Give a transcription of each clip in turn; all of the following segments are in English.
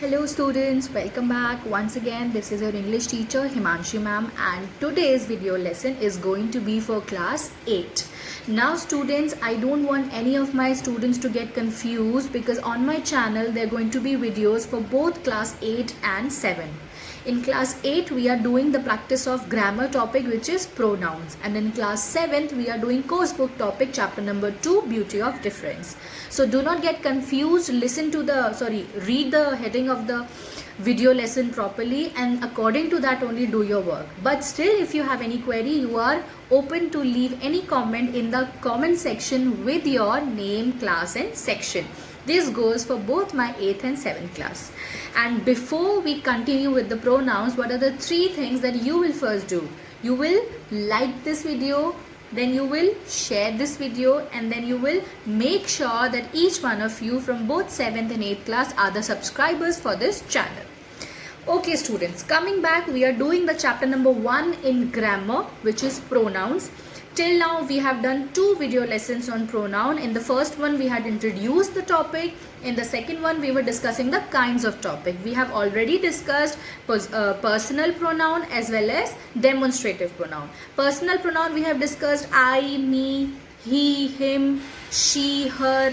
Hello students, welcome back once again. This is your English teacher Himanshi ma'am, and today's video lesson is going to be for class 8. Now students, I don't want any of my students to get confused because on my channel there are going to be videos for both class 8 and 7. In class 8 we are doing the practice of grammar topic, which is pronouns, and in class 7th we are doing course book topic chapter number 2, beauty of difference. So do not get confused, read the heading of the video lesson properly and according to that only do your work. But still, if you have any query, you are open to leave any comment in the comment section with your name, class and section. This goes for both my 8th and 7th class. And before we continue with the pronouns, what are the 3 things that you will first do? You will like this video, then you will share this video, and then you will make sure that each one of you from both 7th and 8th class are the subscribers for this channel. Okay students, coming back, we are doing the chapter number 1 in grammar, which is pronouns. Till now we have done 2 video lessons on pronoun. In the first one we had introduced the topic. In the second one we were discussing the kinds of topic. We have already discussed personal pronoun as well as demonstrative pronoun. Personal pronoun we have discussed I, me, he, him, she, her,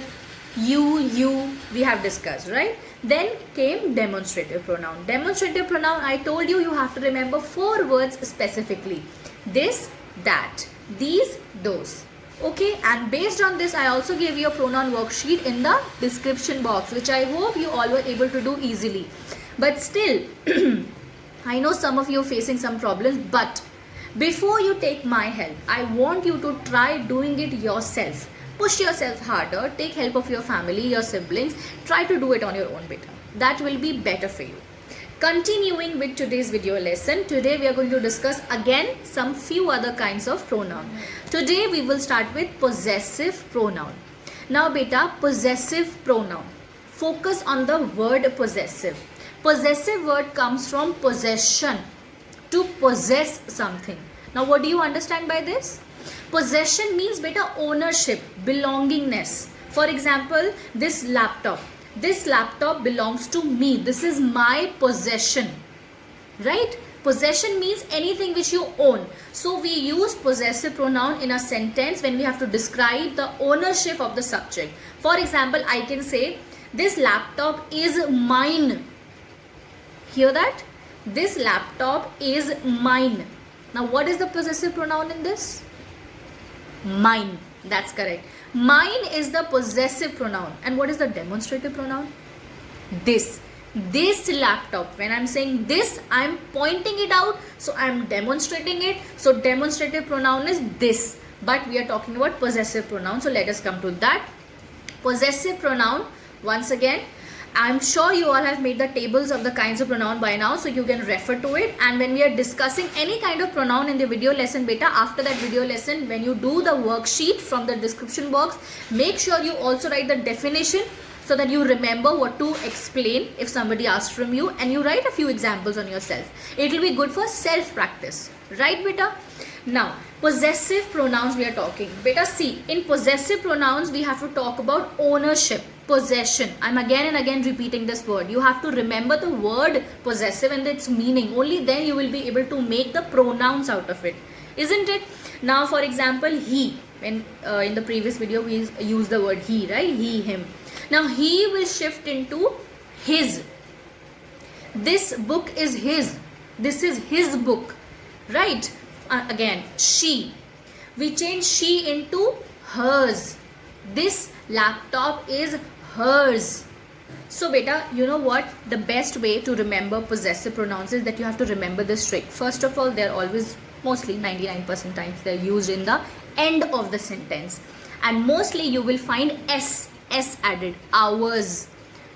you we have discussed, right? Then came demonstrative pronoun. Demonstrative pronoun, I told you, you have to remember 4 words specifically. This, that, these, those. Okay, and based on this I also gave you a pronoun worksheet in the description box, which I hope you all were able to do easily. But still I know some of you are facing some problems, but before you take my help, I want you to try doing it yourself. Push yourself harder, take help of your family, your siblings, try to do it on your own, beta. That will be better for you. Continuing with today's video lesson, today we are going to discuss again some few other kinds of pronoun. Today we will start with possessive pronoun. Now beta, possessive pronoun. Focus on the word possessive. Possessive word comes from possession, to possess something. Now what do you understand by this? Possession means beta ownership, belongingness. For example, this laptop belongs to me. This is my possession, right? Possession means anything which you own. So we use possessive pronoun in a sentence when we have to describe the ownership of the subject. For example, I can say this laptop is mine. Hear that? This laptop is mine. Now what is the possessive pronoun in this? Mine. That's correct. Mine is the possessive pronoun. And what is the demonstrative pronoun? This. This laptop. When I'm saying this, I'm pointing it out. So I'm demonstrating it. So demonstrative pronoun is this. But we are talking about possessive pronoun. So let us come to that. Possessive pronoun, once again, I'm sure you all have made the tables of the kinds of pronoun by now, so you can refer to it. And when we are discussing any kind of pronoun in the video lesson beta, after that video lesson, when you do the worksheet from the description box, make sure you also write the definition so that you remember what to explain if somebody asks from you, and you write a few examples on yourself. It will be good for self practice, right beta? Now possessive pronouns we are talking. Beta, see, in possessive pronouns we have to talk about ownership, possession. I'm again and again repeating this word. You have to remember the word possessive and its meaning. Only then you will be able to make the pronouns out of it, isn't it? Now for example, he, when in the previous video we used the word he, right? He, him. Now he will shift into his. This book is his. This is his book, right? Again, she. We change she into hers. This laptop is hers. So beta, you know what? The best way to remember possessive pronouns is that you have to remember this trick. First of all, they're always, mostly 99% times, they're used in the end of the sentence. And mostly you will find S added. Ours,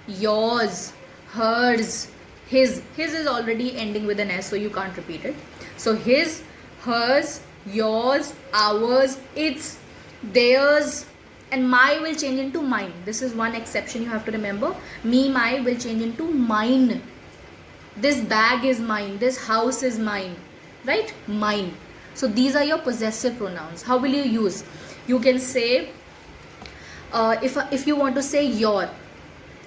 yours, hers, his. His is already ending with an S, so you can't repeat it. So his, hers, yours, ours, its, theirs, and my will change into mine. This is one exception you have to remember. Me, my will change into mine. This bag is mine. This house is mine, right? Mine. So these are your possessive pronouns. How will you use? You can say, if you want to say your,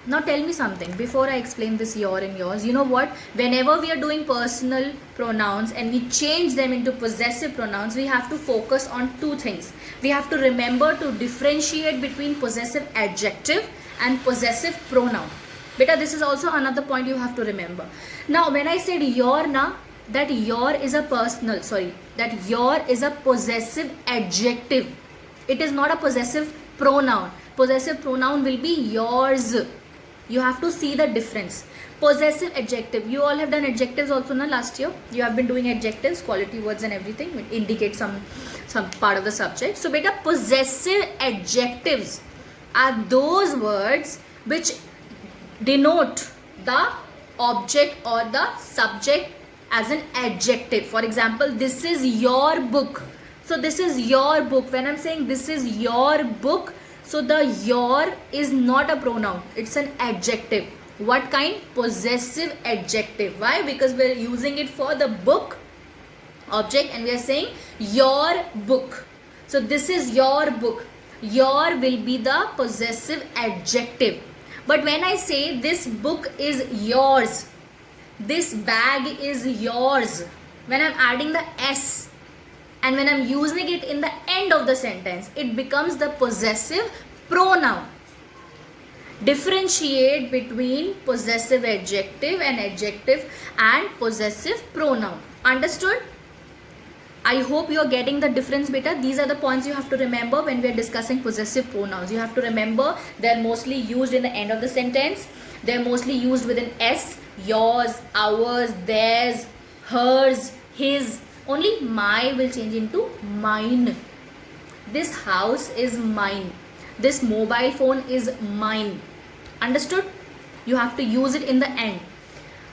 Now tell me something before I explain this your and yours. You know what? Whenever we are doing personal pronouns and we change them into possessive pronouns, we have to focus on two things. We have to remember to differentiate between possessive adjective and possessive pronoun. Beta, this is also another point you have to remember. Now when I said your na, that your is a possessive adjective. It is not a possessive pronoun. Possessive pronoun will be yours. You have to see the difference. Possessive adjective. You all have done adjectives also na last year. You have been doing adjectives, quality words and everything. It indicates some part of the subject. So beta, possessive adjectives are those words which denote the object or the subject as an adjective. For example, this is your book. So this is your book. When I'm saying this is your book, so the your is not a pronoun. It's an adjective. What kind? Possessive adjective. Why? Because we're using it for the book object and we are saying your book. So this is your book. Your will be the possessive adjective. But when I say this book is yours, this bag is yours, when I'm adding the S and when I'm using it in the end of the sentence, it becomes the possessive pronoun. Differentiate between possessive adjective and possessive pronoun. Understood? I hope you are getting the difference beta. These are the points you have to remember when we are discussing possessive pronouns. You have to remember they are mostly used in the end of the sentence. They are mostly used with an S. Yours, ours, theirs, hers, his. Only my will change into mine. This house is mine. This mobile phone is mine. Understood? You have to use it in the end.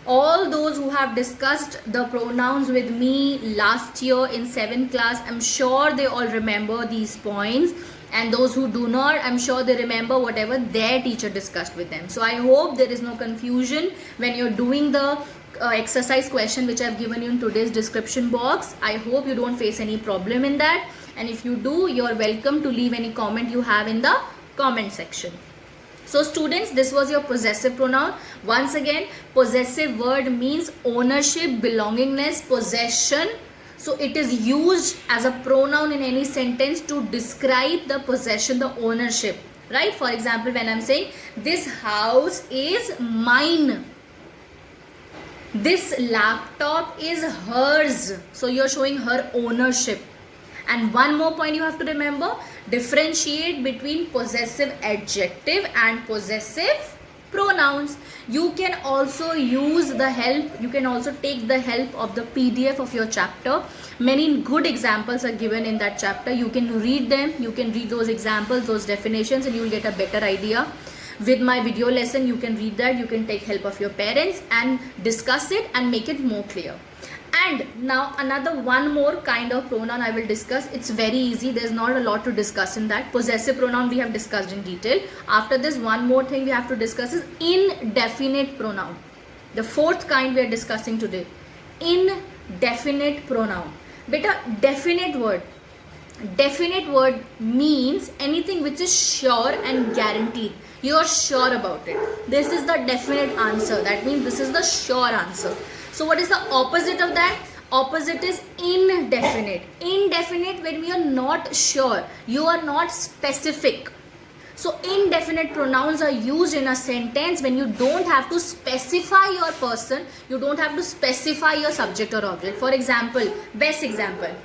All those who have discussed the pronouns with me last year in 7th class, I'm sure they all remember these points. And those who do not, I'm sure they remember whatever their teacher discussed with them. So I hope there is no confusion when you're doing the exercise question which I've given you in today's description box. I hope you don't face any problem in that. And if you do, you're welcome to leave any comment you have in the comment section. So students, this was your possessive pronoun. Once again, possessive word means ownership, belongingness, possession. So it is used as a pronoun in any sentence to describe the possession, the ownership. Right? For example, when I'm saying this house is mine. This laptop is hers. So you're showing her ownership. And one more point you have to remember, differentiate between possessive adjective and possessive pronouns. You can also use the help, you can also take the help of the PDF of your chapter. Many good examples are given in that chapter. You can read them, you can read those examples, those definitions, and you will get a better idea. With my video lesson, you can read that, you can take help of your parents and discuss it and make it more clear. And now another one more kind of pronoun I will discuss. It's very easy. There's not a lot to discuss in that. Possessive pronoun we have discussed in detail. After this, one more thing we have to discuss is indefinite pronoun. The fourth kind we are discussing today. Indefinite pronoun. Beta, definite word. Definite word means anything which is sure and guaranteed. You are sure about it. This is the definite answer. That means this is the sure answer. So what is the opposite of that? Opposite is indefinite. Indefinite when we are not sure. You are not specific. So indefinite pronouns are used in a sentence when you don't have to specify your person. You don't have to specify your subject or object. For example, best example.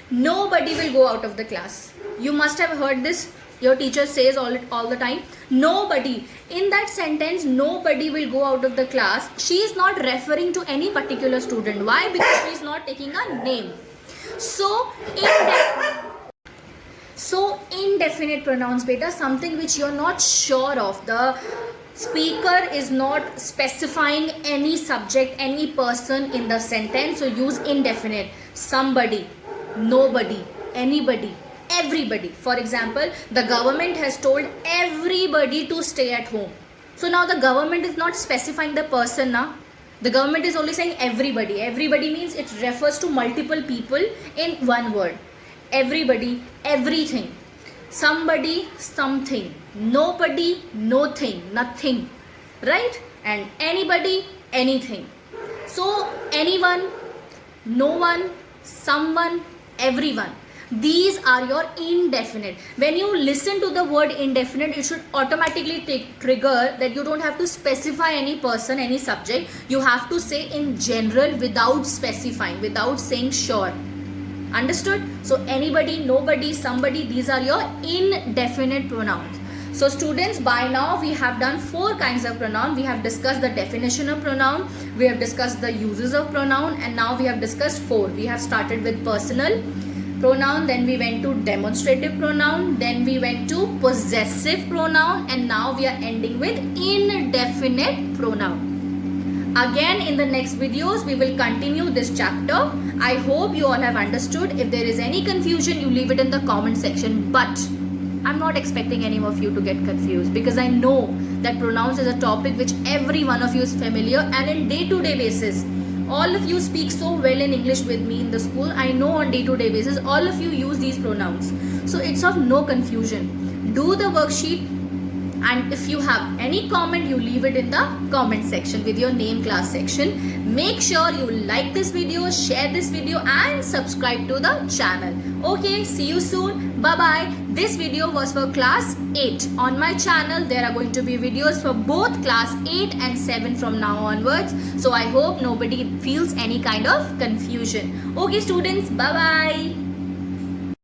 Nobody will go out of the class. You must have heard this. Your teacher says all the time, nobody. In that sentence, nobody will go out of the class. She is not referring to any particular student. Why? Because she is not taking a name. So indefinite pronouns, beta, something which you are not sure of. The speaker is not specifying any subject, any person in the sentence. So use indefinite. Somebody, nobody, anybody. Everybody. For example, the government has told everybody to stay at home. So now the government is not specifying the person now. The government is only saying everybody. Everybody means it refers to multiple people in one word. Everybody, everything. Somebody, something. Nobody, nothing, nothing. right? And anybody, anything. So anyone, no one, someone, everyone. These are your indefinite. When you listen to the word indefinite, it should automatically trigger that you don't have to specify any person, any subject. You have to say in general without specifying, without saying sure. Understood? So anybody, nobody, somebody, these are your indefinite pronouns. So students, by now we have done 4 kinds of pronoun. We have discussed the definition of pronoun, we have discussed the uses of pronoun, and now we have discussed 4. We have started with personal pronoun, then we went to demonstrative pronoun, then we went to possessive pronoun, and now we are ending with indefinite pronoun. Again, in the next videos, we will continue this chapter. I hope you all have understood. If there is any confusion, you leave it in the comment section. But I'm not expecting any of you to get confused, because I know that pronouns is a topic which every one of you is familiar, and in day-to-day basis, all of you speak so well in English with me in the school. I know on day-to-day basis, all of you use these pronouns. So it's of no confusion. Do the worksheet, and if you have any comment, you leave it in the comment section with your name, class section. Make sure you like this video, share this video, and subscribe to the channel. Okay, see you soon. Bye bye. This video was for class 8. On my channel, there are going to be videos for both class 8 and 7 from now onwards. So I hope nobody feels any kind of confusion. Okay students, bye bye.